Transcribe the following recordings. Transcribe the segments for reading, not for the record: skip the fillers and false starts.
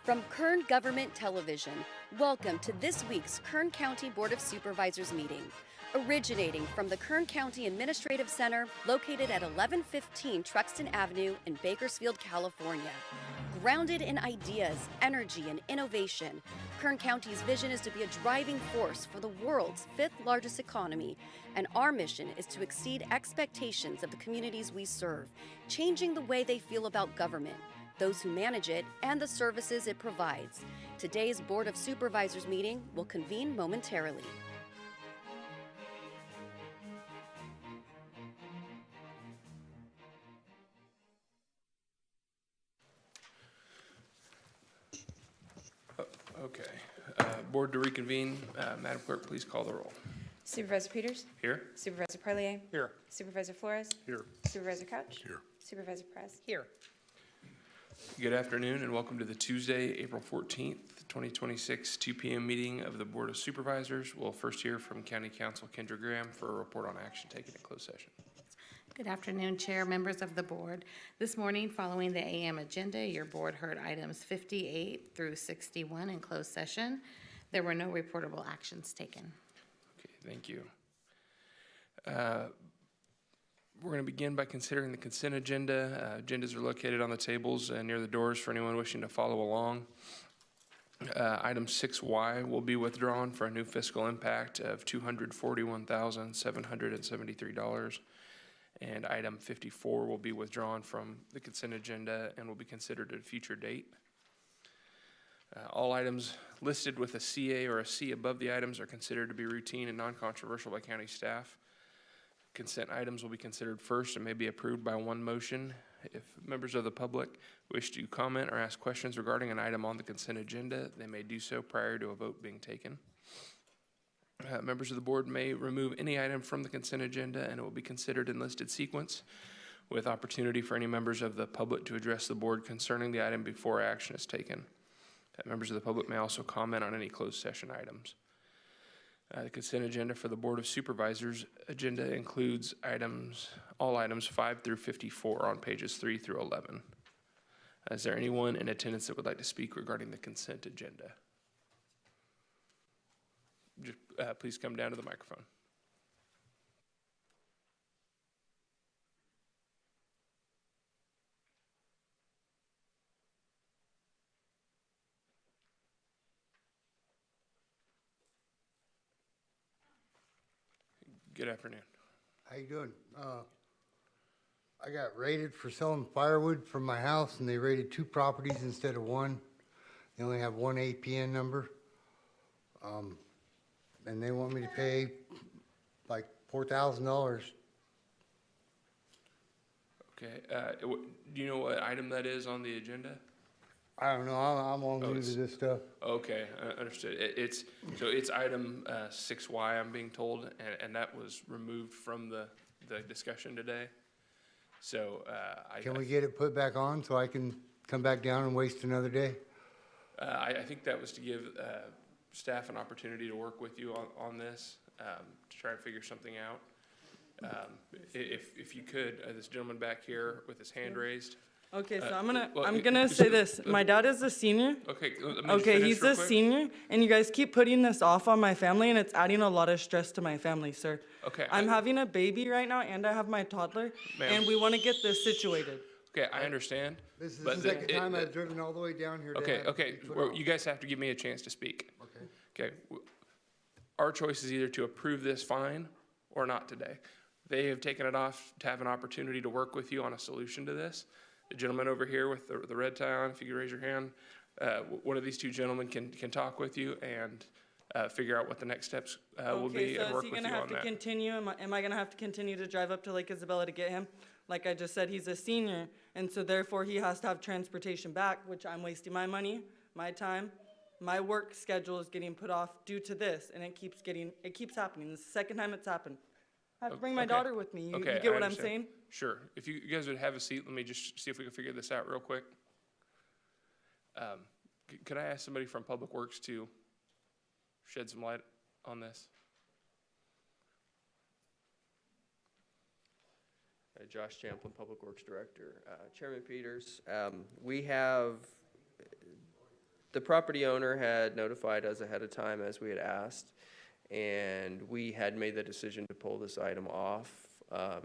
From Kern Government Television, welcome to this week's Kern County Board of Supervisors meeting. Originating from the Kern County Administrative Center, located at 1115 Truxtun Avenue in Bakersfield, California. Grounded in ideas, energy, and innovation, Kern County's vision is to be a driving force for the world's fifth largest economy, and our mission is to exceed expectations of the communities we serve, changing the way they feel about government, those who manage it, and the services it provides. Today's Board of Supervisors meeting will convene momentarily. Okay. Board to reconvene. Madam Clerk, please call the roll. Supervisor Peters? Here. Supervisor Parlier? Here. Supervisor Flores? Here. Supervisor Couch? Here. Supervisor Perez? Here. Good afternoon and welcome to the Tuesday, April 14th, 2026, 2 p.m. meeting of the Board of Supervisors. We'll first hear from County Counsel Kendra Graham for a report on action taken in closed session. Good afternoon, Chair, members of the board. This morning, following the AM agenda, your board heard items 58 through 61 in closed session. There were no reportable actions taken. Okay, thank you. We're going to begin by considering the consent agenda. Agendas are located on the tables near the doors for anyone wishing to follow along. Item 6Y will be withdrawn for a new fiscal impact of $241,773. And item 54 will be withdrawn from the consent agenda and will be considered at a future date. All items listed with a CA or a C above the items are considered to be routine and non-controversial by county staff. Consent items will be considered first and may be approved by one motion. If members of the public wish to comment or ask questions regarding an item on the consent agenda, they may do so prior to a vote being taken. Members of the board may remove any item from the consent agenda and it will be considered in listed sequence with opportunity for any members of the public to address the board concerning the item before action is taken. Members of the public may also comment on any closed session items. The consent agenda for the Board of Supervisors agenda includes all items 5 through 54 on pages 3 through 11. Is there anyone in attendance that would like to speak regarding the consent agenda? Just, please come down to the microphone. Good afternoon. How you doing? I got raided for selling firewood from my house, and they raided 2 properties instead of 1. They only have 1 APN number. And they want me to pay like $4,000. Okay. Do you know what item that is on the agenda? I don't know. I'm all new to this stuff. Okay, understood. It's item 6Y, I'm being told, and that was removed from the discussion today. So Can we get it put back on so I can come back down and waste another day? I think that was to give staff an opportunity to work with you on this, to try to figure something out. If you could, this gentleman back here with his hand raised. Okay, so I'm gonna say this. My dad is a senior. Okay, Okay, he's a senior, and you guys keep putting this off on my family, and it's adding a lot of stress to my family, sir. Okay. I'm having a baby right now, and I have my toddler, Ma'am. and we want to get this situated. Okay, I understand. This is but the second time I've driven all the way down here. Okay. Well, you guys have to give me a chance to speak. Okay. Our choice is either to approve this fine or not today. They have taken it off to have an opportunity to work with you on a solution to this. The gentleman over here with the red tie on, if you could raise your hand, one of these 2 gentlemen can talk with you and figure out what the next steps will be and work with you on that. Okay, so is he gonna have to continue? Am I gonna have to continue to drive up to Lake Isabella to get him? Like I just said, he's a senior, and so therefore he has to have transportation back, which I'm wasting my money, my time. My work schedule is getting put off due to this, and it keeps happening. This is the second time it's happened. I have to bring my daughter with me. You get what I'm saying? Sure. If you guys would have a seat, let me just see if we can figure this out real quick. Could I ask somebody from Public Works to shed some light on this? Josh Champlin, Public Works Director. Chairman Peters, we have The property owner had notified us ahead of time as we had asked, and we had made the decision to pull this item off.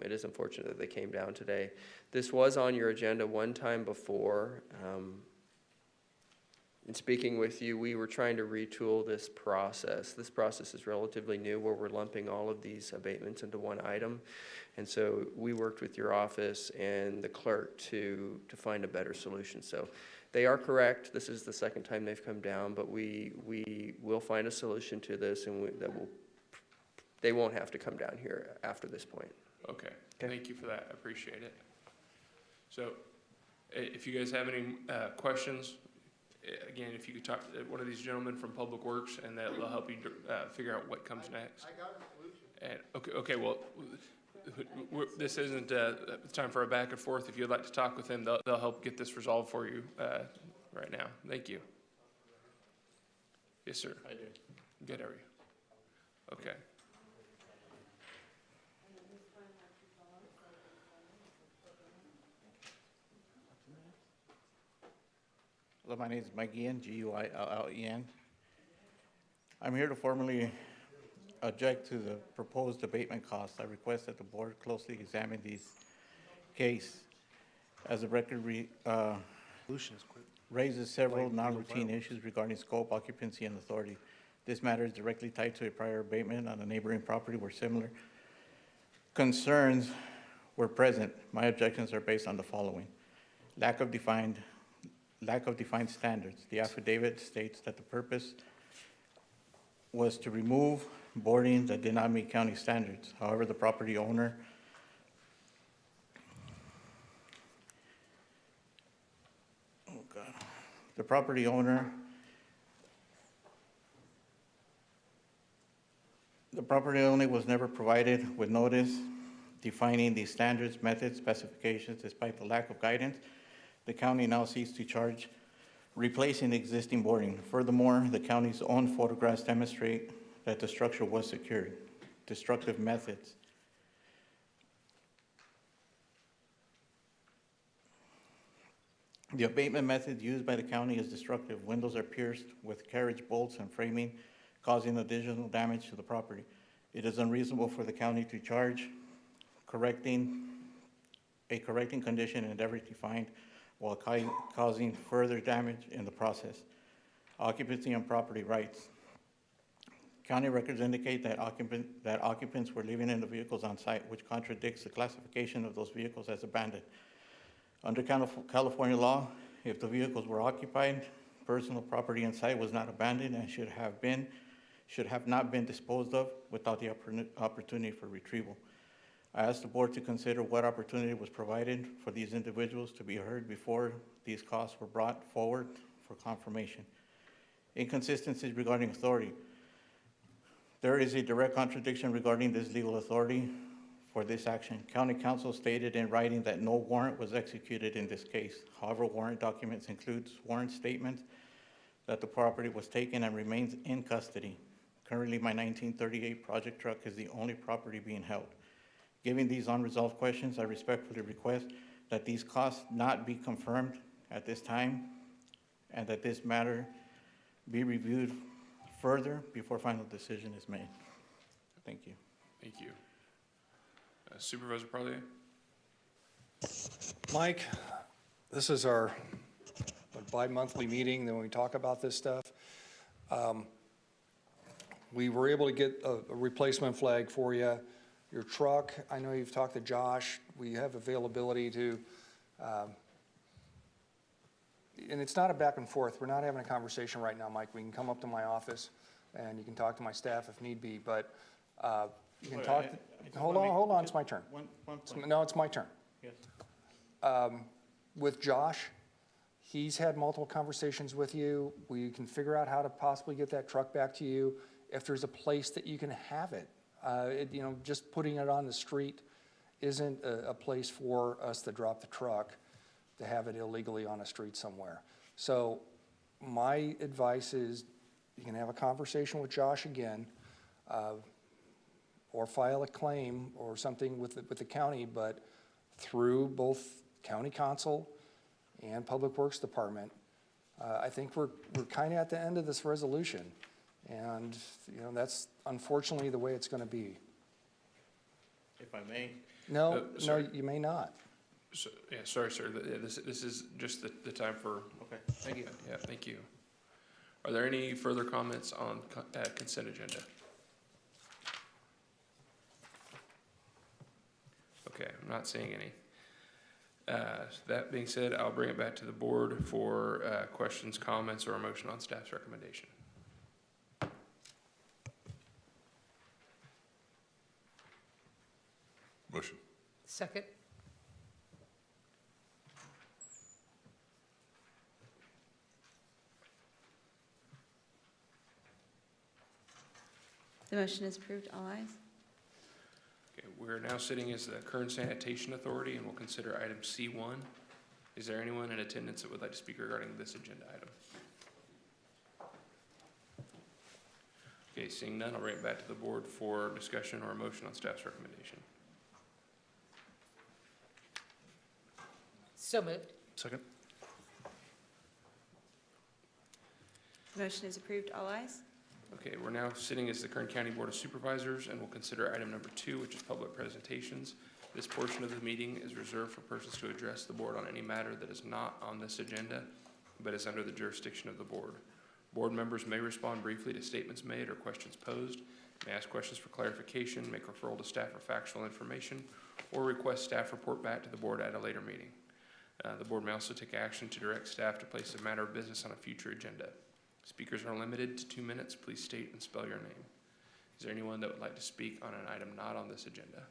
It is unfortunate that they came down today. This was on your agenda one time before. In speaking with you, we were trying to retool this process. This process is relatively new, where we're lumping all of these abatements into one item. And so we worked with your office and the clerk to find a better solution. So they are correct. This is the second time they've come down, but we will find a solution to this, and they won't have to come down here after this point. Okay, thank you for that, I appreciate it. So, if you guys have any questions, again, if you could talk to one of these gentlemen from Public Works, and they'll help you figure out what comes next. I got a solution. And, okay, well, this isn't time for a back and forth. If you'd like to talk with them, they'll help get this resolved for you right now. Thank you. Yes, sir. I do. Good, how are you? Okay. Hello, my name is Mike Guillen, Guillen. I'm here to formally object to the proposed abatement costs. I request that the board closely examine these case, as the record raises several non-routine issues regarding scope, occupancy, and authority. This matter is directly tied to a prior abatement on a neighboring property where similar concerns were present. My objections are based on the following: lack of defined standards. The affidavit states that the purpose was to remove boarding that did not meet county standards. However, the property owner was never provided with notice defining these standards, methods, specifications. Despite the lack of guidance, the county now seeks to charge replacing the existing boarding. Furthermore, the county's own photographs demonstrate that the structure was secured. Destructive methods. The abatement method used by the county is destructive. Windows are pierced with carriage bolts and framing, causing additional damage to the property. It is unreasonable for the county to charge correcting condition and endeavor to find while causing further damage in the process. Occupancy and property rights. County records indicate that occupants were living in the vehicles on site, which contradicts the classification of those vehicles as abandoned. Under California law, if the vehicles were occupied, personal property on site was not abandoned and should have not been disposed of without the opportunity for retrieval. I asked the board to consider what opportunity was provided for these individuals to be heard before these costs were brought forward for confirmation. Inconsistencies regarding authority. There is a direct contradiction regarding this legal authority for this action. County counsel stated in writing that no warrant was executed in this case. However, warrant documents include sworn statements that the property was taken and remains in custody. Currently, my 1938 project truck is the only property being held. Given these unresolved questions, I respectfully request that these costs not be confirmed at this time and that this matter be reviewed further before final decision is made. Thank you. Thank you. Supervisor Parlier? Mike, this is our bi-monthly meeting, then we talk about this stuff. We were able to get a replacement flag for you. Your truck, I know you've talked to Josh. We have availability to, and it's not a back and forth. We're not having a conversation right now, Mike. We can come up to my office and you can talk to my staff if need be, but you can talk. Hold on, it's my turn. One point. No, it's my turn. Yes. With Josh, he's had multiple conversations with you. We can figure out how to possibly get that truck back to you if there's a place that you can have it. Just putting it on the street isn't a place for us to drop the truck, to have it illegally on a street somewhere. So my advice is you can have a conversation with Josh again, or file a claim or something with the county, but through both county council and Public Works Department I think we're kind of at the end of this resolution. And, that's unfortunately the way it's going to be. If I may, No, sorry. you may not. So, yeah, sorry, sir, this is just the time for, okay, thank you, yeah, thank you. Are there any further comments on consent agenda? Okay, I'm not seeing any. That being said, I'll bring it back to the board for questions, comments, or a motion on staff's recommendation. Motion. Second. The motion is approved. All ayes. Okay, we're now sitting as the Kern Sanitation Authority and we'll consider item C1. Is there anyone in attendance that would like to speak regarding this agenda item? Okay, seeing none, I'll bring it back to the board for discussion or a motion on staff's recommendation. So moved. Second. The motion is approved. All ayes. Okay, we're now sitting as the Kern County Board of Supervisors and we'll consider item number 2, which is public presentations. This portion of the meeting is reserved for persons to address the board on any matter that is not on this agenda, but is under the jurisdiction of the board. Board members may respond briefly to statements made or questions posed, may ask questions for clarification, make referral to staff for factual information, or request staff report back to the board at a later meeting. The board may also take action to direct staff to place a matter of business on a future agenda. Speakers are limited to 2 minutes. Please state and spell your name. Is there anyone that would like to speak on an item not on this agenda?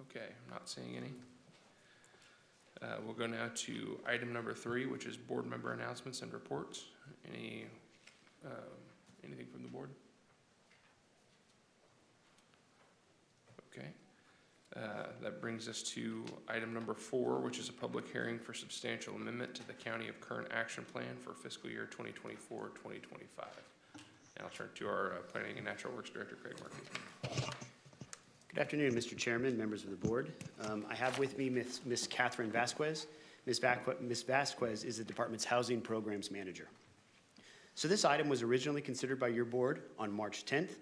Okay, I'm not seeing any. We'll go now to item number 3, which is board member announcements and reports. Anything from the board? Okay. That brings us to item number 4, which is a public hearing for substantial amendment to the County of Kern Action Plan for fiscal year 2024-2025. And I'll turn to our Planning and Natural Works Director, Craig Murphy. Good afternoon, Mr. Chairman, members of the board. I have with me Ms. Catherine Vasquez. Ms. Vasquez is the department's Housing Programs Manager. So this item was originally considered by your board on March 10th.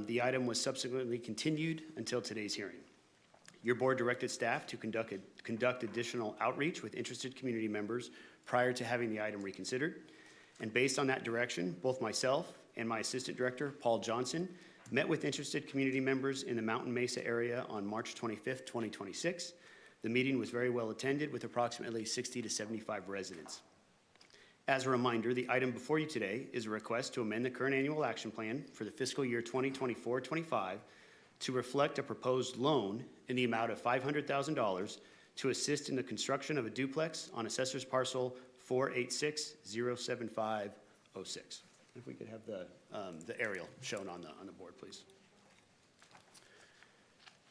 The item was subsequently continued until today's hearing. Your board directed staff to conduct additional outreach with interested community members prior to having the item reconsidered. And based on that direction, both myself and my assistant director, Paul Johnson, met with interested community members in the Mountain Mesa area on March 25th, 2026. The meeting was very well attended with approximately 60 to 75 residents. As a reminder, the item before you today is a request to amend the Kern Annual Action Plan for the fiscal year 2024-25 to reflect a proposed loan in the amount of $500,000 to assist in the construction of a duplex on Assessor's Parcel 486-07506. If we could have the aerial shown on the board, please.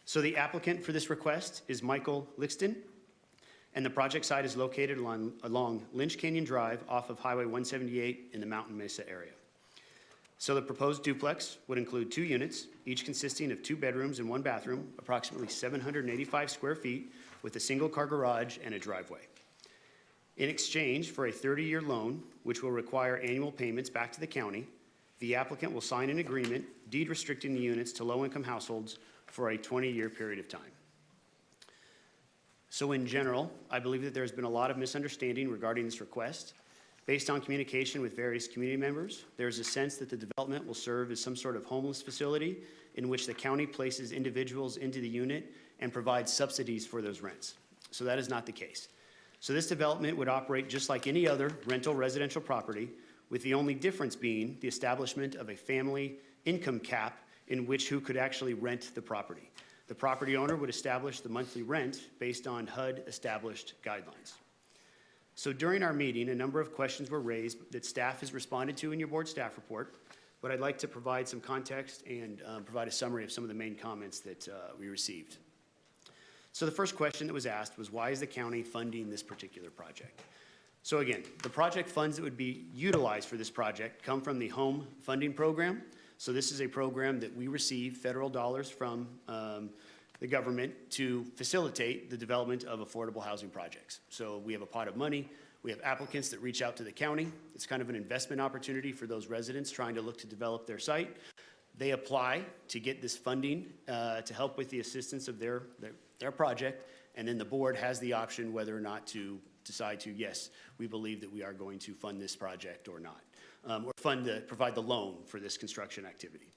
So the applicant for this request is Michael Lixton, and the project site is located along Lynch Canyon Drive off of Highway 178 in the Mountain Mesa area. So the proposed duplex would include 2 units, each consisting of 2 bedrooms and 1 bathroom, approximately 785 square feet, with a single-car garage and a driveway. In exchange for a 30-year loan, which will require annual payments back to the county, the applicant will sign an agreement deed restricting the units to low-income households for a 20-year period of time. So in general, I believe that there's been a lot of misunderstanding regarding this request. Based on communication with various community members, there is a sense that the development will serve as some sort of homeless facility in which the county places individuals into the unit and provides subsidies for those rents. So that is not the case. So this development would operate just like any other rental residential property, with the only difference being the establishment of a family income cap in which who could actually rent the property. The property owner would establish the monthly rent based on HUD established guidelines. So during our meeting, a number of questions were raised that staff has responded to in your board staff report, but I'd like to provide some context and provide a summary of some of the main comments that we received. So the first question that was asked was, why is the county funding this particular project? So again, the project funds that would be utilized for this project come from the Home Funding Program. So this is a program that we receive federal dollars from the government to facilitate the development of affordable housing projects. So we have a pot of money. We have applicants that reach out to the county. It's kind of an investment opportunity for those residents trying to look to develop their site. They apply to get this funding to help with the assistance of their project, and then the board has the option whether or not to decide to, yes, we believe that we are going to fund this project or not, or provide the loan for this construction activity.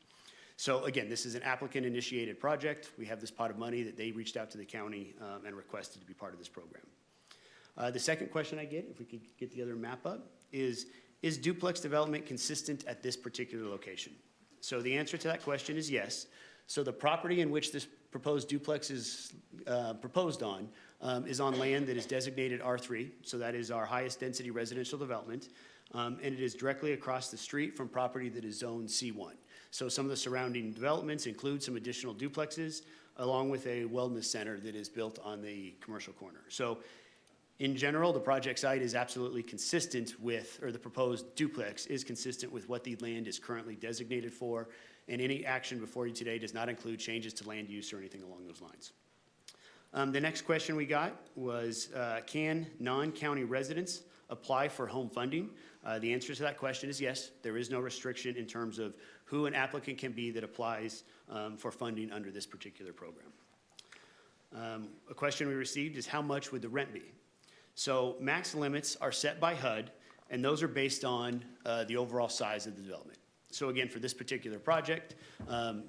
So again, this is an applicant-initiated project. We have this pot of money that they reached out to the county and requested to be part of this program. The second question I get, if we could get the other map up, is duplex development consistent at this particular location? So the answer to that question is yes. So the property in which this proposed duplex is proposed on is on land that is designated R3, so that is our highest density residential development, and it is directly across the street from property that is zoned C1. So some of the surrounding developments include some additional duplexes, along with a wellness center that is built on the commercial corner. So in general, the project site is absolutely consistent with, or the proposed duplex is consistent with what the land is currently designated for, and any action before you today does not include changes to land use or anything along those lines. The next question we got was, can non-county residents apply for home funding? The answer to that question is yes. There is no restriction in terms of who an applicant can be that applies for funding under this particular program. A question we received is, how much would the rent be? So max limits are set by HUD, and those are based on the overall size of the development. So again, for this particular project,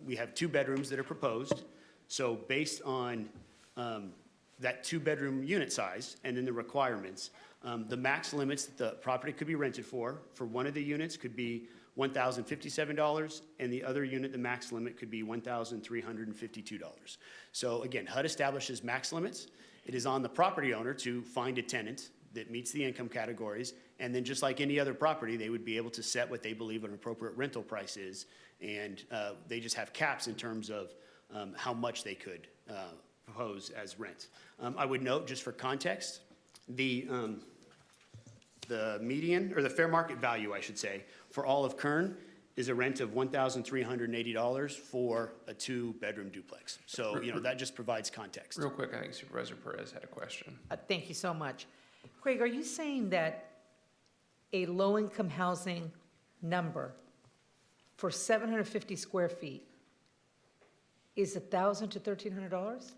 we have 2 bedrooms that are proposed. So based on that 2-bedroom unit size and then the requirements, the max limits that the property could be rented for one of the units could be $1,057, and the other unit, the max limit could be $1,352. So again, HUD establishes max limits. It is on the property owner to find a tenant that meets the income categories, and then just like any other property, they would be able to set what they believe an appropriate rental price is, and they just have caps in terms of how much they could propose as rent. I would note, just for context, the median, or the fair market value, I should say, for all of Kern is a rent of $1,380 for a 2-bedroom duplex. So, that just provides context. Real quick, I think Supervisor Perez had a question. Thank you so much. Craig, are you saying that a low-income housing number for 750 square feet is $1,000 to $1,300?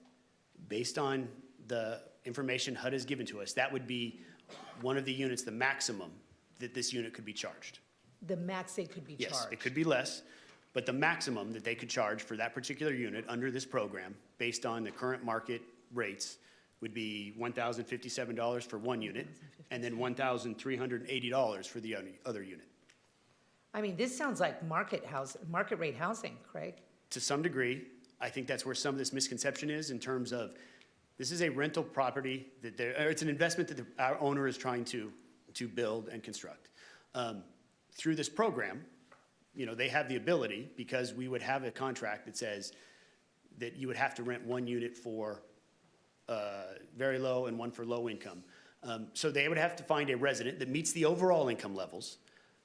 Based on the information HUD has given to us, that would be one of the units, the maximum that this unit could be charged. The max they could be charged? Yes, it could be less, but the maximum that they could charge for that particular unit under this program, based on the current market rates, would be $1,057 for one unit, and then $1,380 for the other unit. I mean, this sounds like market rate housing, Craig. To some degree, I think that's where some of this misconception is, in terms of, this is a rental property that it's an investment that our owner is trying to build and construct. Through this program, they have the ability, because we would have a contract that says that you would have to rent one unit for very low and one for low income. So they would have to find a resident that meets the overall income levels.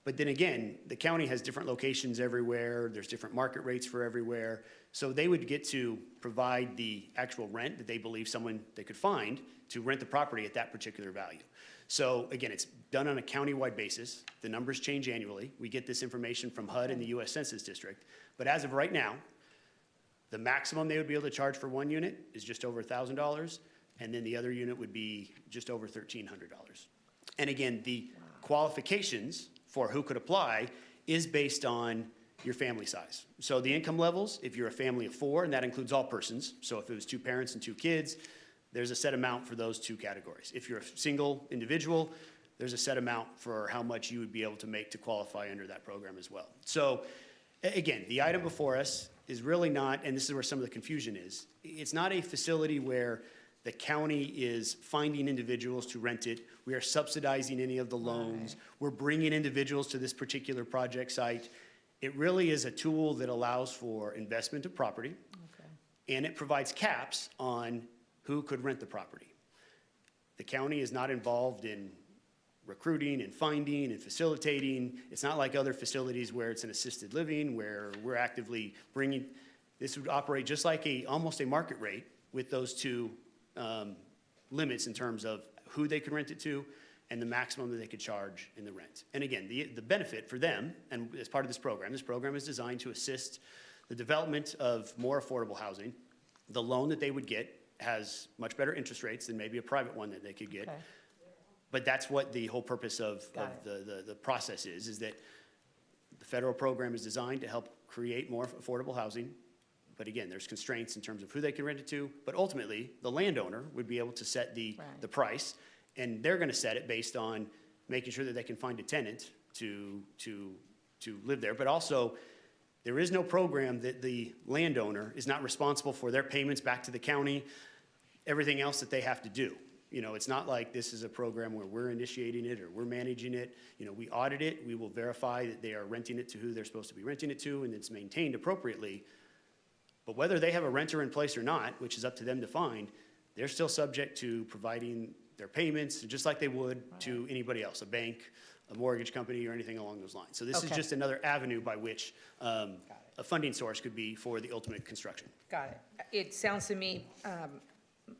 But then again, the county has different locations everywhere. There's different market rates for everywhere. So they would get to provide the actual rent that they believe someone they could find to rent the property at that particular value. So again, it's done on a countywide basis. The numbers change annually. We get this information from HUD and the U.S. Census District. But as of right now, the maximum they would be able to charge for one unit is just over $1,000, and then the other unit would be just over $1,300. And again, the qualifications for who could apply is based on your family size. So the income levels, if you're a family of 4, and that includes all persons, so if it was 2 parents and 2 kids, there's a set amount for those 2 categories. If you're a single individual, there's a set amount for how much you would be able to make to qualify under that program as well. So again, the item before us is really not, and this is where some of the confusion is, it's not a facility where the county is finding individuals to rent it. We are subsidizing any of the loans. We're bringing individuals to this particular project site. It really is a tool that allows for investment of property, and it provides caps on who could rent the property. The county is not involved in recruiting and finding and facilitating. It's not like other facilities where it's an assisted living, where we're actively bringing. this would operate just like almost a market rate with those two limits in terms of who they could rent it to and the maximum that they could charge in the rent. And again, the benefit for them, and as part of this program is designed to assist the development of more affordable housing. The loan that they would get has much better interest rates than maybe a private one that they could get. Okay. But that's what the whole purpose of the process is that the federal program is designed to help create more affordable housing. But again, there's constraints in terms of who they can rent it to. But ultimately, the landowner would be able to set the price, and they're gonna set it based on making sure that they can find a tenant to live there. But also, there is no program that the landowner is not responsible for their payments back to the county, everything else that they have to do. You know, it's not like this is a program where we're initiating it or we're managing it. You know, we audit it, we will verify that they are renting it to who they're supposed to be renting it to, and it's maintained appropriately. But whether they have a renter in place or not, which is up to them to find, they're still subject to providing their payments, just like they would to anybody else, a bank, a mortgage company, or anything along those lines. So this is Okay. just another avenue by which a funding source could be for the ultimate construction. Got it. It sounds to me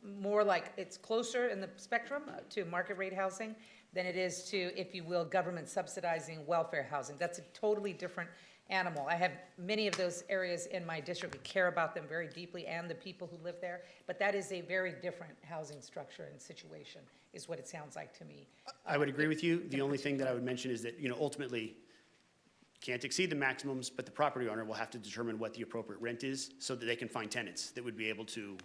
more like it's closer in the spectrum to market rate housing than it is to, if you will, government subsidizing welfare housing. That's a totally different animal. I have many of those areas in my district. We care about them very deeply and the people who live there, but that is a very different housing structure and situation, is what it sounds like to me. I would agree with you. The only thing that I would mention is that, you know, ultimately, can't exceed the maximums, but the property owner will have to determine what the appropriate rent is so that they can find tenants that would be able to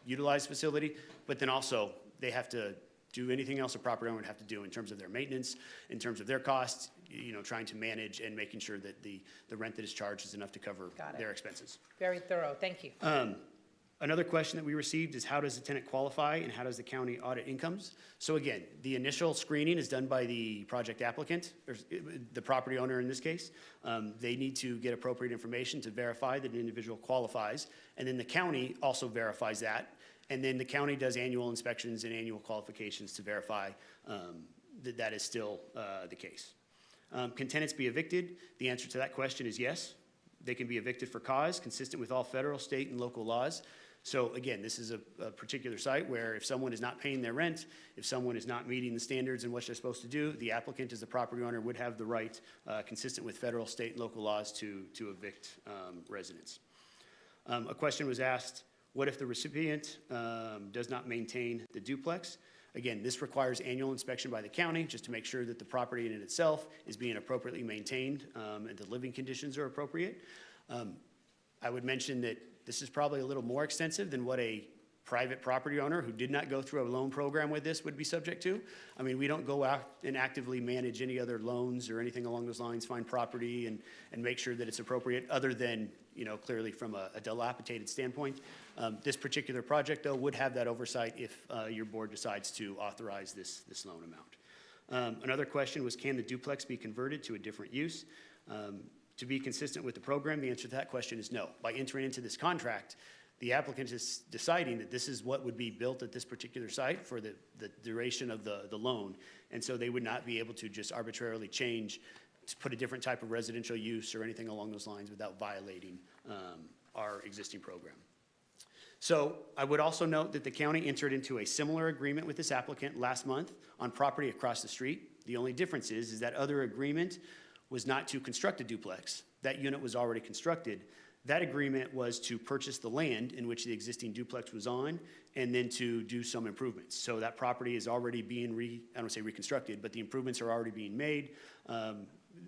utilize the facility. But then also, they have to do anything else a property owner would have to do in terms of their maintenance, in terms of their costs, you know, trying to manage and making sure that the rent that is charged is enough to cover Got it. their expenses. Very thorough. Thank you. Another question that we received is how does the tenant qualify and how does the county audit incomes? So again, the initial screening is done by the project applicant, or the property owner in this case. They need to get appropriate information to verify that an individual qualifies, and then the county also verifies that. And then the county does annual inspections and annual qualifications to verify that that is still the case. Can tenants be evicted? The answer to that question is yes. They can be evicted for cause consistent with all federal, state, and local laws. So again, this is a particular site where if someone is not paying their rent, if someone is not meeting the standards in what they're supposed to do, the applicant as the property owner would have the right, consistent with federal, state, and local laws to evict residents. A question was asked, what if the recipient does not maintain the duplex? Again, this requires annual inspection by the county just to make sure that the property in itself is being appropriately maintained and the living conditions are appropriate. I would mention that this is probably a little more extensive than what a private property owner who did not go through a loan program with this would be subject to. I mean, we don't go out and actively manage any other loans or anything along those lines, find property and make sure that it's appropriate, other than, you know, clearly from a dilapidated standpoint. This particular project, though, would have that oversight if your board decides to authorize this loan amount. Another question was, can the duplex be converted to a different use? To be consistent with the program, the answer to that question is no. By entering into this contract, the applicant is deciding that this is what would be built at this particular site for the duration of the loan. And so they would not be able to just arbitrarily change to put a different type of residential use or anything along those lines without violating our existing program. So I would also note that the county entered into a similar agreement with this applicant last month on property across the street. The only difference is that other agreement was not to construct a duplex. That unit was already constructed. That agreement was to purchase the land in which the existing duplex was on and then to do some improvements. So that property is already being I don't say reconstructed, but the improvements are already being made.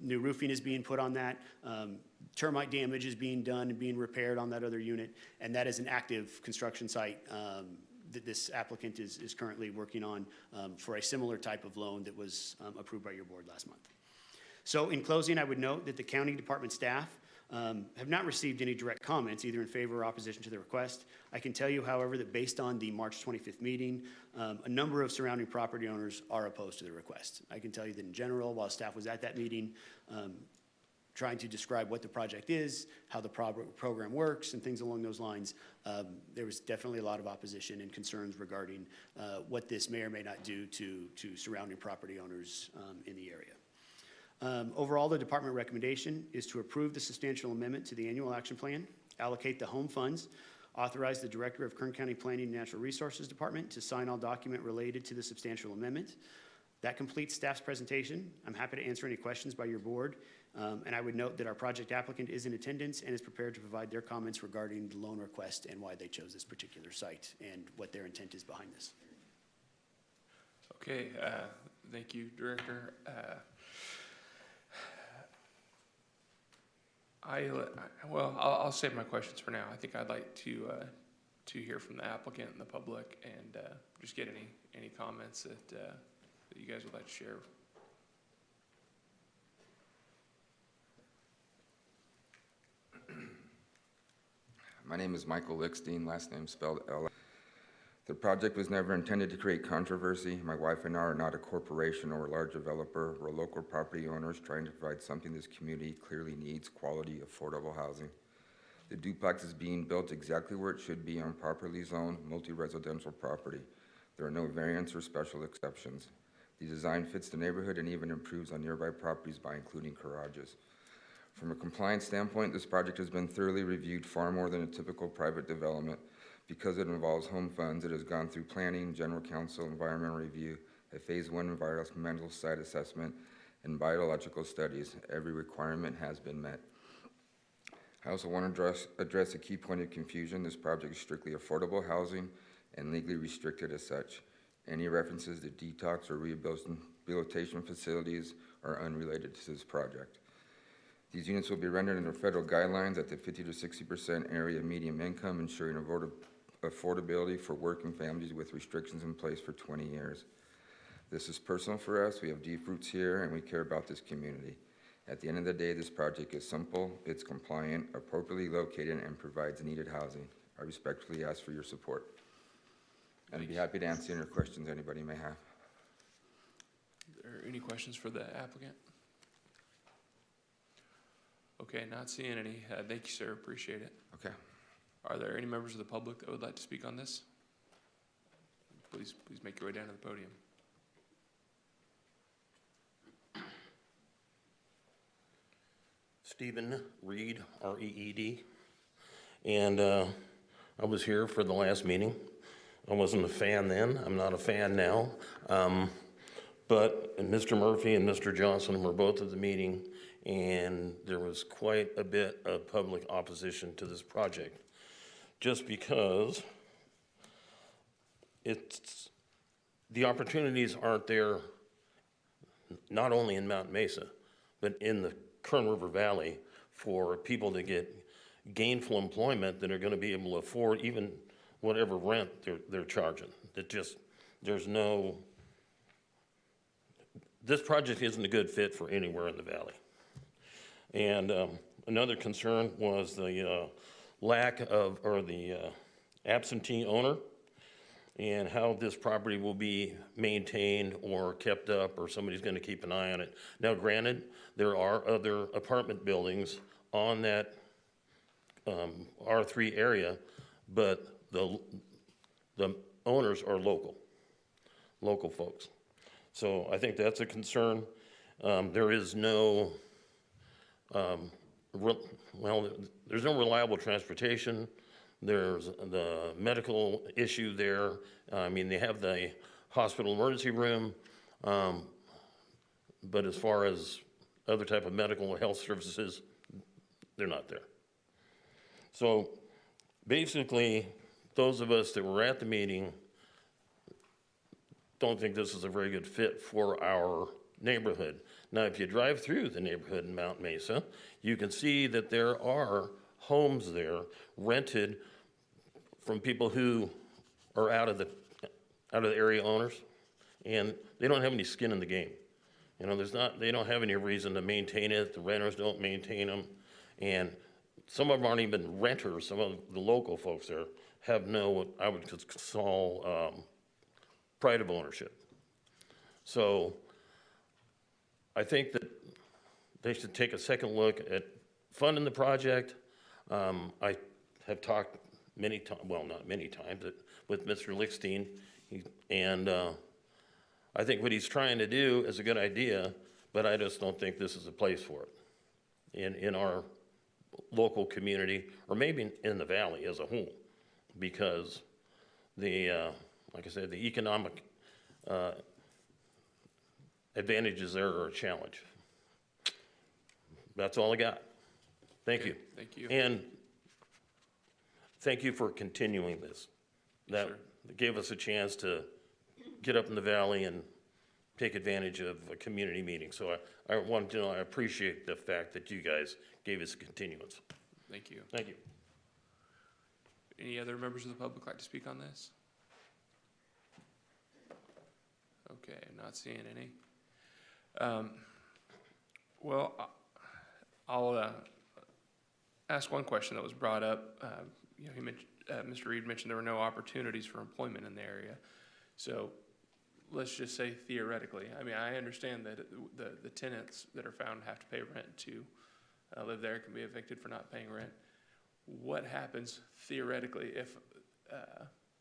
New roofing is being put on that. Termite damage is being done and being repaired on that other unit. And that is an active construction site that this applicant is currently working on for a similar type of loan that was approved by your board last month. So in closing, I would note that the county department staff have not received any direct comments, either in favor or opposition to the request. I can tell you, however, that based on the March 25th meeting, a number of surrounding property owners are opposed to the request. I can tell you that in general, while staff was at that meeting, trying to describe what the project is, how the program works, and things along those lines, there was definitely a lot of opposition and concerns regarding what this may or may not do to surrounding property owners in the area. Overall, the department recommendation is to approve the substantial amendment to the annual action plan. allocate the home funds, authorize the Director of Kern County Planning and Natural Resources Department to sign all document related to the substantial amendment. That completes staff's presentation. I'm happy to answer any questions by your board. And I would note that our project applicant is in attendance and is prepared to provide their comments regarding the loan request and why they chose this particular site and what their intent is behind this. Okay, thank you, Director. I'll save my questions for now. I think I'd like to hear from the applicant and the public and just get any comments that you guys would like to share. My name is Michael Lickstein, last name spelled L. The project was never intended to create controversy. My wife and I are not a corporation or a large developer. We're local property owners trying to provide something this community clearly needs: quality, affordable housing. The duplex is being built exactly where it should be on properly zoned multi-residential property. There are no variants or special exceptions. The design fits the neighborhood and even improves on nearby properties by including garages. From a compliance standpoint, this project has been thoroughly reviewed, far more than a typical private development. Because it involves home funds, it has gone through planning, general counsel, environmental review, a phase 1 environmental site assessment, and biological studies. Every requirement has been met. I also want to address a key point of confusion. This project is strictly affordable housing and legally restricted as such. Any references to detox or rehabilitation facilities are unrelated to this project. These units will be rendered under federal guidelines at the 50 to 60% area median income, ensuring affordability for working families with restrictions in place for 20 years. This is personal for us. We have deep roots here and we care about this community. At the end of the day, this project is simple, it's compliant, appropriately located, and provides needed housing. I respectfully ask for your support. And I'd be happy to answer any questions anybody may have. Are there any questions for the applicant? Okay, not seeing any. Thank you, sir. Appreciate it. Okay. Are there any members of the public that would like to speak on this? Please make your way down to the podium. Stephen Reed, R-E-E-D. And I was here for the last meeting. I wasn't a fan then. I'm not a fan now. But Mr. Murphy and Mr. Johnson were both at the meeting, and there was quite a bit of public opposition to this project, just because the opportunities aren't there, not only in Mount Mesa, but in the Kern River Valley, for people to get gainful employment that are going to be able to afford even whatever rent they're charging. This project isn't a good fit for anywhere in the valley. And another concern was the lack of, or the absentee owner, and how this property will be maintained or kept up, or somebody's going to keep an eye on it. Now, granted, there are other apartment buildings on that R3 area, but the owners are local folks. So I think that's a concern. There is no, there's no reliable transportation. There's the medical issue there. I mean, they have the hospital emergency room, but as far as other type of medical health services, they're not there. So basically, those of us that were at the meeting don't think this is a very good fit for our neighborhood. Now, if you drive through the neighborhood in Mount Mesa, you can see that there are homes there rented from people who are out of the area owners, and they don't have any skin in the game. You know, they don't have any reason to maintain it. The renters don't maintain them, and some of them aren't even renters. Some of the local folks there have no, what I would call pride of ownership. So I think that they should take a second look at funding the project. I have talked many times, well, not many times, but with Mr. Lickstein, and I think what he's trying to do is a good idea, but I just don't think this is a place for it in our local community, or maybe in the valley as a whole, because the, like I said, the economic advantages there are a challenge. That's all I got. Thank you. Thank you. And thank you for continuing this. That gave us a chance to get up in the valley and take advantage of a community meeting. So I wanted to know, I appreciate the fact that you guys gave us a continuance. Thank you. Thank you. Any other members of the public like to speak on this? Okay, not seeing any. Well, I'll ask one question that was brought up. You know, he mentioned, Mr. Reed mentioned there were no opportunities for employment in the area. So let's just say theoretically, I mean, I understand that the tenants that are found have to pay rent to live there, can be evicted for not paying rent. What happens theoretically if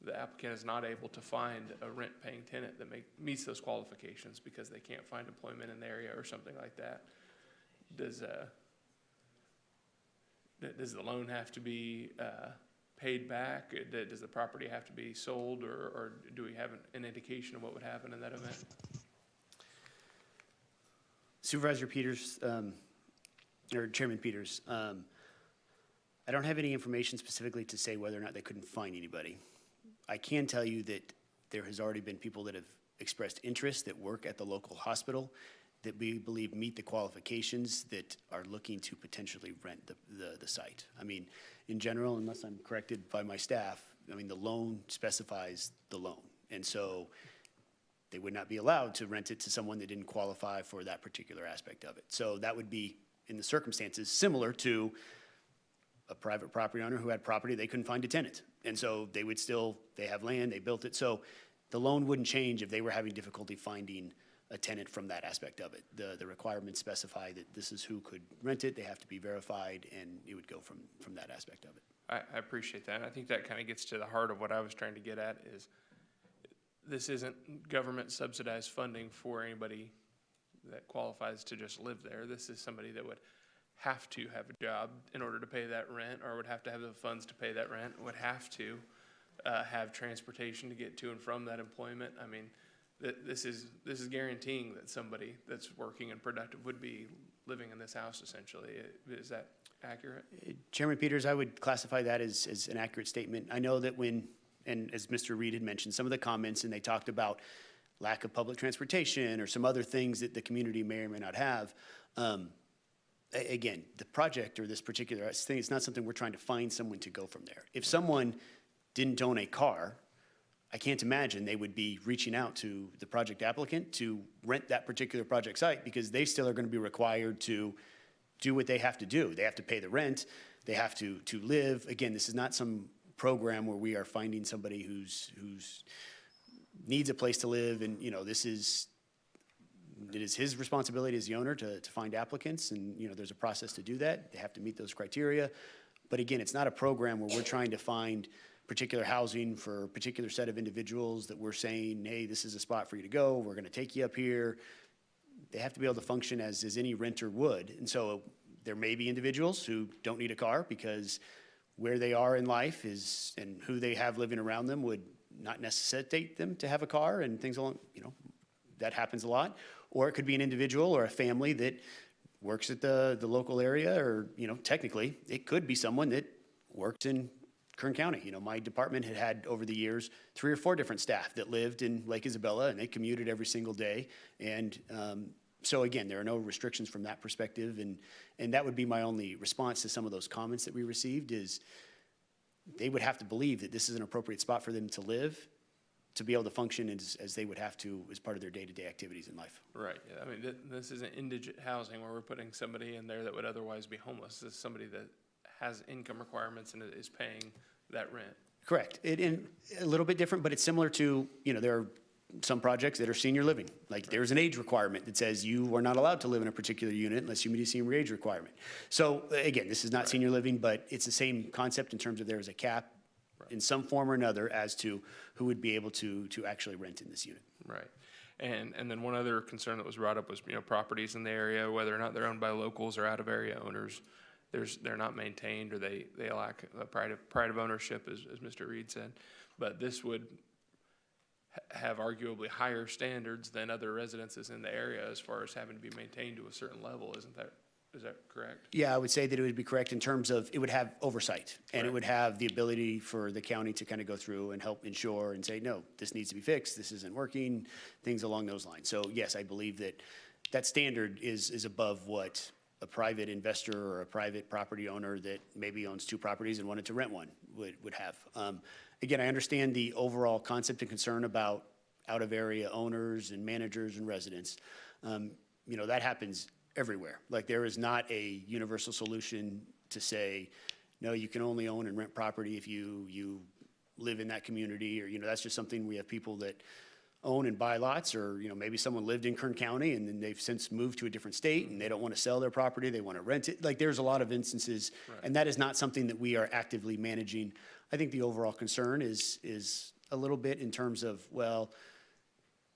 the applicant is not able to find a rent-paying tenant that meets those qualifications because they can't find employment in the area or something like that? Does the loan have to be paid back? Does the property have to be sold, or do we have an indication of what would happen in that event? Supervisor Peters, or Chairman Peters, I don't have any information specifically to say whether or not they couldn't find anybody. I can tell you that there has already been people that have expressed interest that work at the local hospital that we believe meet the qualifications that are looking to potentially rent the site. I mean, in general, unless I'm corrected by my staff, I mean, the loan specifies the loan. And so they would not be allowed to rent it to someone that didn't qualify for that particular aspect of it. So that would be, in the circumstances, similar to a private property owner who had property, they couldn't find a tenant. And so they would still, they have land, they built it. So the loan wouldn't change if they were having difficulty finding a tenant from that aspect of it. The requirements specify that this is who could rent it, they have to be verified, and it would go from that aspect of it. I appreciate that. I think that kind of gets to the heart of what I was trying to get at is this isn't government subsidized funding for anybody that qualifies to just live there. This is somebody that would have to have a job in order to pay that rent, or would have to have the funds to pay that rent, would have to have transportation to get to and from that employment. I mean, this is guaranteeing that somebody that's working and productive would be living in this house essentially. Is that accurate? Chairman Peters, I would classify that as an accurate statement. I know that when, and as Mr. Reed had mentioned, some of the comments, and they talked about lack of public transportation or some other things that the community may or may not have. Again, the project or this particular thing, it's not something we're trying to find someone to go from there. If someone didn't own a car, I can't imagine they would be reaching out to the project applicant to rent that particular project site, because they still are going to be required to do what they have to do. They have to pay the rent, they have to live. Again, this is not some program where we are finding somebody who's needs a place to live, and it is his responsibility as the owner to find applicants, and there's a process to do that. They have to meet those criteria. But again, it's not a program where we're trying to find particular housing for a particular set of individuals that we're saying, hey, this is a spot for you to go, we're gonna take you up here. They have to be able to function as any renter would. And so there may be individuals who don't need a car because where they are in life and who they have living around them would not necessitate them to have a car, and things along, that happens a lot. Or it could be an individual or a family that works at the local area, or, technically, it could be someone that works in Kern County. My department had over the years 3 or 4 different staff that lived in Lake Isabella, and they commuted every single day. And so again, there are no restrictions from that perspective. And that would be my only response to some of those comments that we received, is they would have to believe that this is an appropriate spot for them to live, to be able to function as they would have to as part of their day-to-day activities in life. Right. Yeah. I mean, this isn't indigent housing where we're putting somebody in there that would otherwise be homeless. This is somebody that has income requirements and is paying that rent. Correct. And a little bit different, but it's similar to, there are some projects that are senior living. Like there's an age requirement that says you are not allowed to live in a particular unit unless you meet a senior age requirement. So again, this is not senior living, but it's the same concept in terms of there is a cap in some form or another as to who would be able to actually rent in this unit. Right. And then one other concern that was brought up was, properties in the area, whether or not they're owned by locals or out-of-area owners. they're not maintained, or they lack a pride of ownership, as Mr. Reed said. But this would have arguably higher standards than other residences in the area as far as having to be maintained to a certain level, is that correct? Yeah, I would say that it would be correct in terms of, it would have oversight, and it would have the ability for the county to kind of go through and help ensure and say, no, this needs to be fixed, this isn't working, things along those lines. So yes, I believe that that standard is above what a private investor or a private property owner that maybe owns two properties and wanted to rent one would have. Again, I understand the overall concept and concern about out-of-area owners and managers and residents. That happens everywhere. Like, there is not a universal solution to say, no, you can only own and rent property if you live in that community, or, that's just something, we have people that own and buy lots, or, maybe someone lived in Kern County and then they've since moved to a different state and they don't want to sell their property, they want to rent it. Like, there's a lot of instances, and that is not something that we are actively managing. I think the overall concern is a little bit in terms of, well,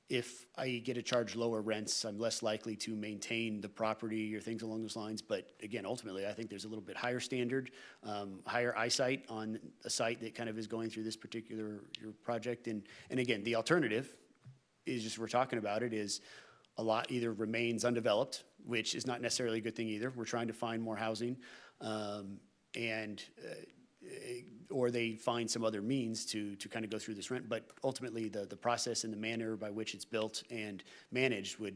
if I get to charge lower rents, I'm less likely to maintain the property or things along those lines. But again, ultimately, I think there's a little bit higher standard, higher eyesight on a site that kind of is going through this particular project. And again, the alternative is, just we're talking about it, is a lot either remains undeveloped, which is not necessarily a good thing either. We're trying to find more housing, or they find some other means to kind of go through this rent. But ultimately, the process and the manner by which it's built and managed would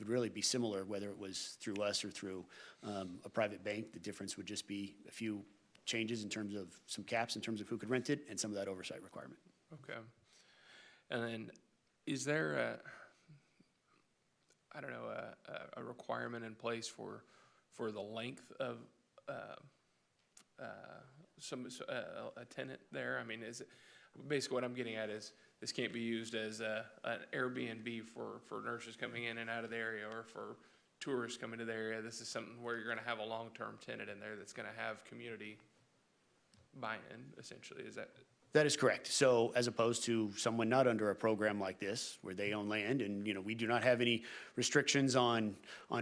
really be similar, whether it was through us or through a private bank. The difference would just be a few changes in terms of some caps in terms of who could rent it and some of that oversight requirement. Okay. And then, is there a requirement in place for the length of a tenant there? I mean, is it, basically what I'm getting at is, this can't be used as an Airbnb for nurses coming in and out of the area, or for tourists coming to the area. This is something where you're going to have a long-term tenant in there that's going to have community buy-in, essentially. Is that? That is correct. So as opposed to someone not under a program like this, where they own land, and, we do not have any restrictions on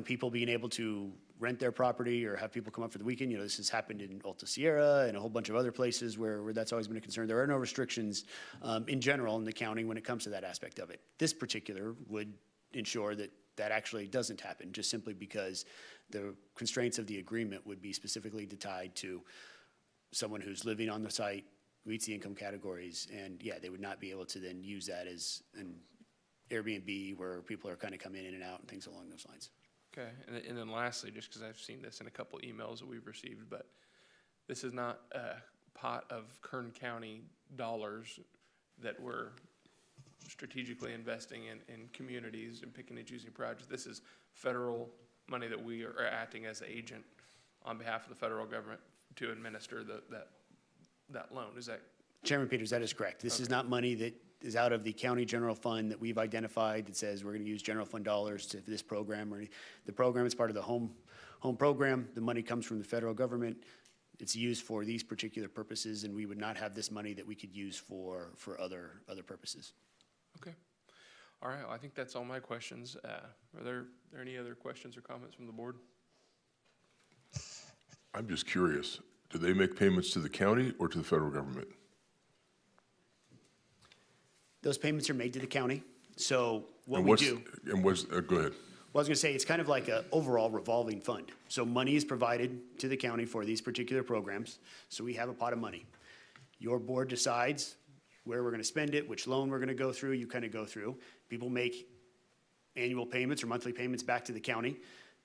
people being able to rent their property or have people come up for the weekend. This has happened in Alta Sierra and a whole bunch of other places where that's always been a concern. There are no restrictions in general in the county when it comes to that aspect of it. This particular would ensure that that actually doesn't happen, just simply because the constraints of the agreement would be specifically tied to someone who's living on the site, meets the income categories, and they would not be able to then use that as an Airbnb where people are kind of coming in and out and things along those lines. Okay, and then lastly, just because I've seen this in a couple emails that we've received, but this is not a pot of Kern County dollars that we're strategically investing in communities and picking and choosing projects. This is federal money that we are acting as an agent on behalf of the federal government to administer that loan. Is that? Chairman Peters, that is correct. This is not money that is out of the county general fund that we've identified that says we're going to use general fund dollars for this program. The program is part of the home program. The money comes from the federal government. It's used for these particular purposes, and we would not have this money that we could use for other purposes. Okay. All right. Well, I think that's all my questions. Are there any other questions or comments from the board? I'm just curious. Do they make payments to the county or to the federal government? Those payments are made to the county. So what And we what's- do. And what's, go ahead. Well, I was going to say, it's kind of like an overall revolving fund. So money is provided to the county for these particular programs. So we have a pot of money. Your board decides where we're going to spend it, which loan we're going to go through. You kind of go through. People make annual payments or monthly payments back to the county.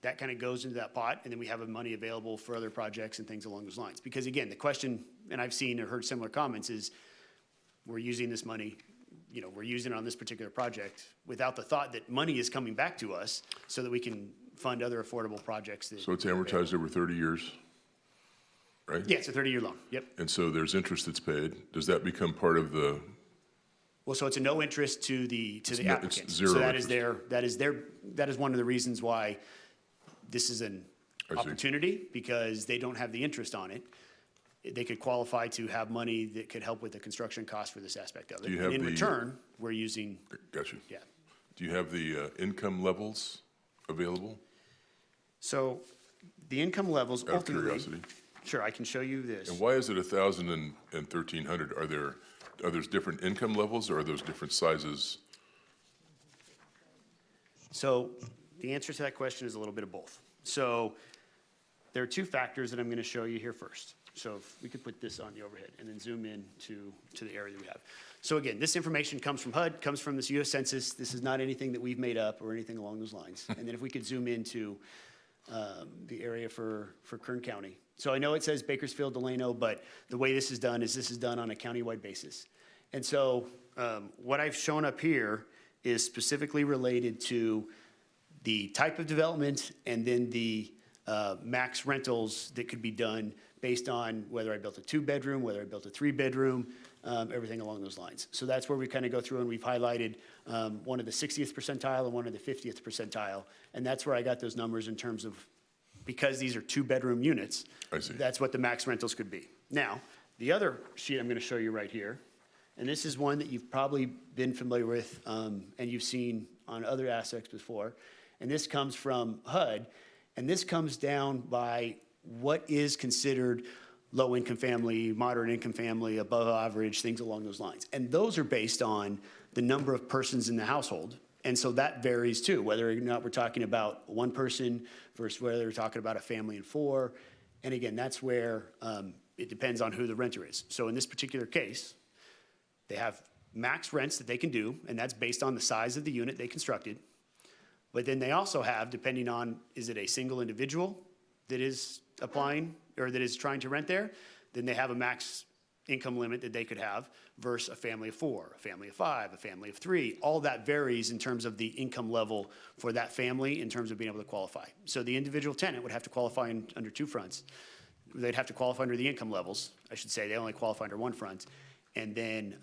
That kind of goes into that pot, and then we have money available for other projects and things along those lines. Because again, the question, and I've seen or heard similar comments, is we're using this money, we're using it on this particular project without the thought that money is coming back to us so that we can fund other affordable projects. So it's amortized over 30 years, right? Yeah, it's a 30-year loan, yep. And so there's interest that's paid. Does that become part of the? Well, so it's a no interest to the applicant. It's zero So that is one of the reasons why this is an opportunity, because they don't have the interest on it. They could qualify to have money that could help with the construction cost for this aspect of it. Do you have And in the- return, we're using, Got you. yeah. Do you have the income levels available? So The income levels Out of ultimately. curiosity. Sure, I can show you this. And why is it 1,000 and 1,300? Are there different income levels, or are those different sizes? So the answer to that question is a little bit of both. So there are two factors that I'm going to show you here first. So if we could put this on the overhead and then zoom in to the area that we have. So again, this information comes from HUD, comes from this US Census. This is not anything that we've made up or anything along those lines. And then if we could zoom into the area for Kern County. So I know it says Bakersfield, Delano, but the way this is done on a countywide basis. And so what I've shown up here is specifically related to the type of development and then the max rentals that could be done based on whether I built a 2-bedroom, whether I built a 3-bedroom, everything along those lines. So that's where we kind of go through and we've highlighted one of the 60th percentile and one of the 50th percentile. And that's where I got those numbers in terms of, because these are 2-bedroom units, I see. that's what the max rentals could be. Now, the other sheet I'm going to show you right here, and this is one that you've probably been familiar with and you've seen on other aspects before. And this comes from HUD, and this comes down by what is considered low-income family, moderate-income family, above average, things along those lines. And those are based on the number of persons in the household. And so that varies too, whether or not we're talking about one person versus whether we're talking about a family of 4. And again, that's where it depends on who the renter is. So in this particular case, they have max rents that they can do, and that's based on the size of the unit they constructed. But then they also have, depending on, is it a single individual that is applying or that is trying to rent there, then they have a max income limit that they could have versus a family of 4, a family of 5, a family of 3. All that varies in terms of the income level for that family in terms of being able to qualify. So the individual tenant would have to qualify under 2 fronts. They'd have to qualify under the income levels. I should say they only qualify under 1 front. And then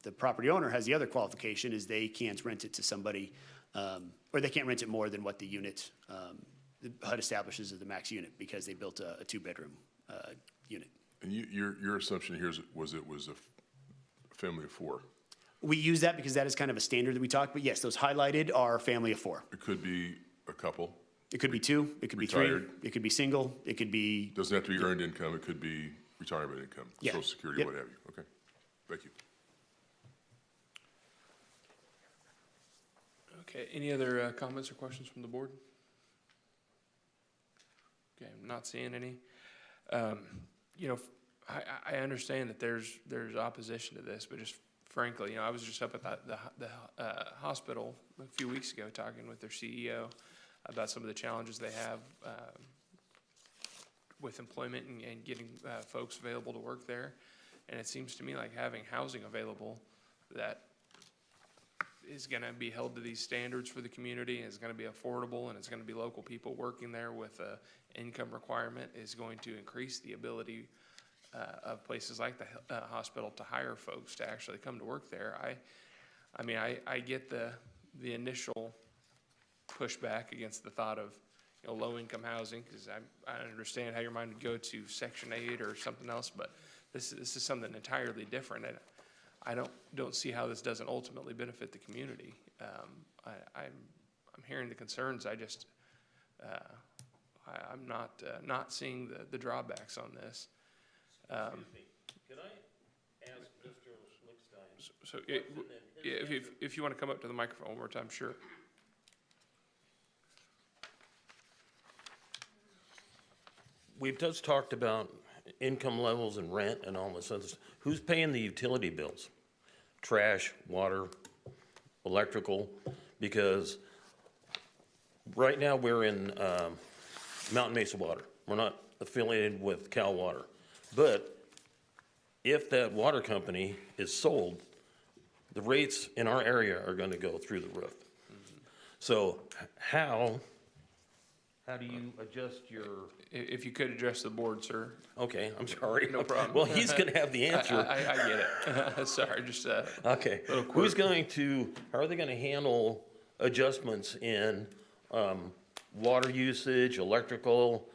the property owner has the other qualification is they can't rent it to somebody, or they can't rent it more than what the unit, the HUD establishes as the max unit because they built a 2-bedroom unit. And your assumption here was it was a family of 4? We use that because that is kind of a standard that we talk, but yes, those highlighted are family of 4. It could be a couple. It could be 2, it could Retired. be 3, it could be single, it could be. Doesn't have to be earned income, it could be retirement income, Yeah. Social Security, Yep. what have you. Okay, thank you. Okay, any other comments or questions from the board? Okay, I'm not seeing any. You know, I understand that there's opposition to this, but just frankly, you know, I was just up at the hospital a few weeks ago talking with their CEO about some of the challenges they have with employment and getting folks available to work there. And it seems to me like having housing available that is going to be held to these standards for the community, and is going to be affordable, and it's going to be local people working there with a income requirement is going to increase the ability of places like the hospital to hire folks to actually come to work there. I mean, I get the initial pushback against the thought of, you know, low-income housing, because I understand how your mind would go to Section 8 or something else, but this is something entirely different. And I don't see how this doesn't ultimately benefit the community. I'm hearing the concerns. I just I'm not seeing the drawbacks on this. Excuse me, can I ask Mr. Schlickstein? So if you want to come up to the microphone one more time, sure. We've just talked about income levels and rent and all this other stuff. Who's paying the utility bills? Trash, water, electrical? Because right now we're in Mountain Mesa Water. We're not affiliated with Cal Water. But if that water company is sold, the rates in our area are going to go through the roof. So how do you adjust your? If you could address the board, sir. Okay, I'm sorry. No problem. Well, he's going to have the answer. I get it. Sorry, just Okay. Who's going to? How are they going to handle adjustments in water usage, electrical?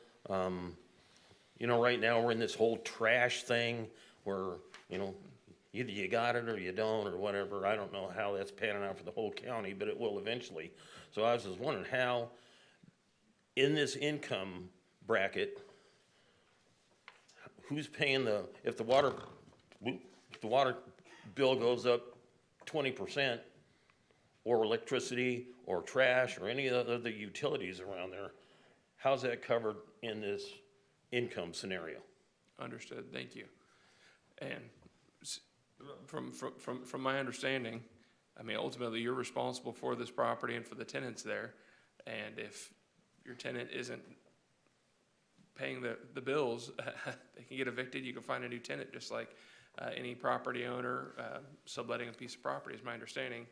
You know, right now we're in this whole trash thing where, you know, either you got it or you don't or whatever. I don't know how that's panning out for the whole county, but it will eventually. So I was just wondering how, in this income bracket, who's paying if the water bill goes up 20%, or electricity, or trash, or any of the utilities around there, how's that covered in this income scenario? Understood, thank you. And from my understanding, I mean, ultimately, you're responsible for this property and for the tenants there. And if your tenant isn't paying the bills, they can get evicted, you can find a new tenant, just like any property owner subletting a piece of property, is my understanding.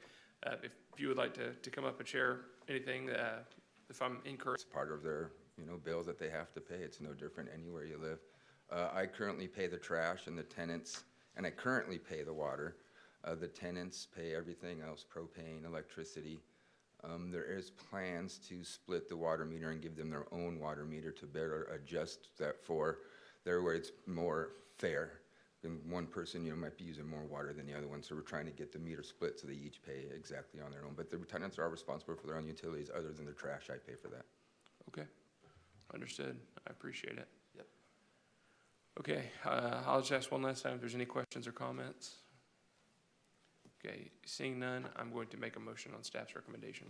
If you would like to come up and share anything, if I'm incorrect. It's part of their, bills that they have to pay. It's no different anywhere you live. I currently pay the trash and the tenants, and I currently pay the water. The tenants pay everything else, propane, electricity. There is plans to split the water meter and give them their own water meter to better adjust that for there where it's more fair. And one person, might be using more water than the other one, so we're trying to get the meter split so they each pay exactly on their own. But the tenants are responsible for their own utilities. Other than the trash, I pay for that. Okay, understood. I appreciate it. Yep. Okay, I'll just ask one last time if there's any questions or comments. Okay, seeing none, I'm going to make a motion on staff's recommendation.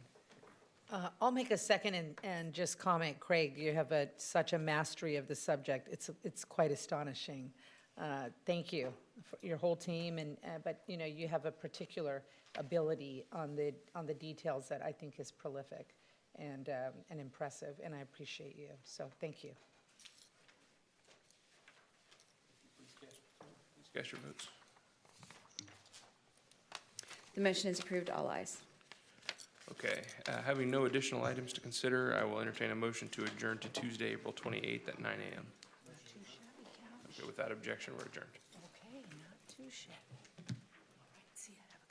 I'll make a second and just comment, Craig, you have such a mastery of the subject. It's quite astonishing. Thank you for your whole team, but you have a particular ability on the details that I think is prolific and impressive, and I appreciate you. So thank you. Please cast your votes. The motion is approved, all ayes. Okay, having no additional items to consider, I will entertain a motion to adjourn to Tuesday, April 28th at 9 a.m. Okay, without objection, we're adjourned. Okay, not too shabby. All right, see you. Have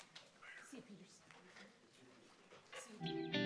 a good night. See you, Peter. See you.